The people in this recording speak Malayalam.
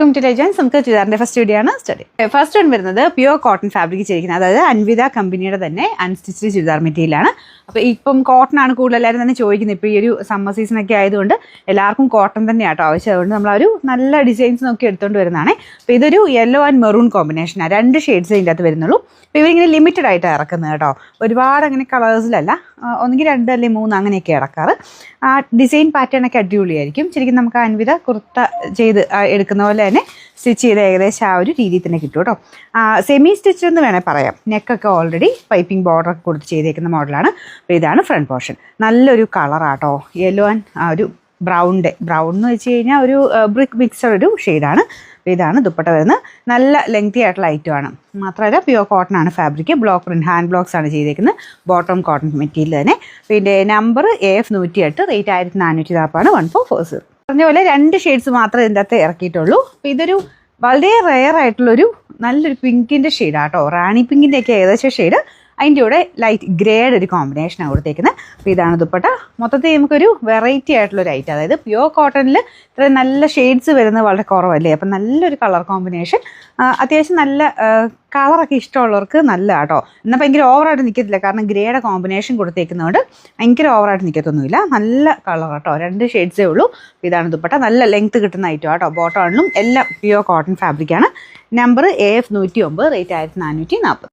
നമുക്ക് ചുരിദാറിന്റെ ഫസ്റ്റ് വീഡിയോ ആണ് ഫസ്റ്റ് വൺ വരുന്നത് പ്യുവർ കോട്ടൺ ഫാബ്രിക് ചെയ്തിരിക്കുന്നത്, അതായത് അൻവിത കമ്പനിയുടെ തന്നെ അൺസ്റ്റിച്ച്ഡ് ചുരിദാർ മെറ്റീരിയലാണ്. അപ്പോൾ ഇപ്പം കോട്ടൺ ആണ് കൂടുതൽ എല്ലാവരും തന്നെ ചോദിക്കുന്നത്. ഇപ്പോൾ ഈ ഒരു സമ്മർ സീസൺ ഒക്കെ ആയതുകൊണ്ട് എല്ലാവർക്കും കോട്ടൺ തന്നെയാട്ടോ ആവശ്യം. അതുകൊണ്ട് നമ്മളൊരു നല്ല ഡിസൈൻസ് നോക്കി എടുത്തുകൊണ്ട് വരുന്നതാണ്. അപ്പോൾ ഇതൊരു യെല്ലോ ആൻഡ് മെറൂൺ കോമ്പിനേഷനാണ്, 2 ഷെയ്ഡ്സ് ഇതിൻ്റെ അകത്ത് വരുന്നുള്ളൂ. അപ്പോൾ ഇവരിങ്ങനെ ലിമിറ്റഡ് ആയിട്ട് ഇറക്കുന്നത് കേട്ടോ, ഒരുപാട് അങ്ങനെ കളേഴ്സിലല്ല, ഒന്നുകിൽ 2 അല്ലെങ്കിൽ 3 അങ്ങനെയൊക്കെ ഇറക്കാറ്. ആ ഡിസൈൻ പാറ്റേൺ ഒക്കെ അടിപൊളിയായിരിക്കും. ശരിക്കും നമുക്ക് അൻവിത കുർത്ത ചെയ്ത് എടുക്കുന്ന പോലെ തന്നെ സ്റ്റിച്ച് ചെയ്ത് ഏകദേശം ആ ഒരു രീതിയിൽ തന്നെ കിട്ടും കേട്ടോ. സെമി സ്റ്റിച്ച് എന്ന് വേണേൽ പറയാം. നെക്കൊക്കെ ഓൾറെഡി പൈപ്പിംഗ് ബോർഡറൊക്കെ കൊടുത്ത് ചെയ്തേക്കുന്ന മോഡലാണ്. അപ്പോൾ ഇതാണ് ഫ്രണ്ട് പോർഷൻ. നല്ലൊരു കളറാട്ടോ, യെല്ലോ ആൻഡ് ഒരു ബ്രൗൺ എന്ന് വെച്ച് കഴിഞ്ഞാൽ ഒരു ബ്രിക്ക് മിക്സഡ് ഒരു ഷെയ്ഡാണ്. അപ്പോൾ ഇതാണ് ദുപ്പട്ട വരുന്നത്. നല്ല ലെങ്തി ആയിട്ടുള്ള ഐറ്റമാണ്. മാത്രമല്ല പ്യുവർ കോട്ടൺ ആണ് fabric. Block print hand blocks ആണ് ചെയ്തേക്കുന്നത്. ബോട്ടം കോട്ടൺ മെറ്റീരിയൽ തന്നെ. പിന്നെ നമ്പർ AF 108, റേറ്റ് 1440, 1440. പറഞ്ഞ പോലെ 2 ഷെയ്ഡ്സ് മാത്രമേ ഇതിൻ്റെ അകത്ത് ഇറക്കിയിട്ടുള്ളൂ. അപ്പോൾ ഇതൊരു വളരെ റെയർ ആയിട്ടുള്ളൊരു നല്ലൊരു പിങ്കിൻ്റെ ഷെയ്ഡാട്ടോ, റാണി പിങ്കിൻ്റെ ഒക്കെ ഏകദേശം ഷെയ്ഡ്. അതിൻ്റെ കൂടെ ലൈറ്റ് ഗ്രേഡ് ഒരു കോമ്പിനേഷനാണ് കൊടുത്തേക്കുന്നത്. അപ്പോൾ ഇതാണ് ദുപ്പട്ട. മൊത്തത്തിൽ നമുക്കൊരു വെറൈറ്റി ആയിട്ടുള്ളൊരു ഐറ്റം, അതായത് പ്യുവർ കോട്ടണിൽ ഇത്രയും നല്ല ഷെയ്ഡ്സ് വരുന്നത് വളരെ കുറവല്ലേ. അപ്പം നല്ലൊരു കളർ കോമ്പിനേഷൻ, അത്യാവശ്യം നല്ല കളറൊക്കെ ഇഷ്ടമുള്ളവർക്ക് നല്ല കേട്ടോ. എന്നാൽ ഭയങ്കര ഓവറായിട്ട് നിൽക്കത്തില്ല, കാരണം ഗ്രേയുടെ കോമ്പിനേഷൻ കൊടുത്തേക്കുന്നതുകൊണ്ട് ഭയങ്കര ഓവറായിട്ട് നിൽക്കത്തൊന്നുമില്ല. നല്ല കളർ കേട്ടോ, 2 ഷെയ്ഡ്സേ ഉള്ളൂ. ഇതാണ് ദുപ്പട്ട. നല്ല ലെങ്ത് കിട്ടുന്ന ഐറ്റം കേട്ടോ. ബോട്ടണിലും എല്ലാം പ്യുവർ കോട്ടൺ ഫാബ്രിക്കാണ്. Number AF 109, rate 1440.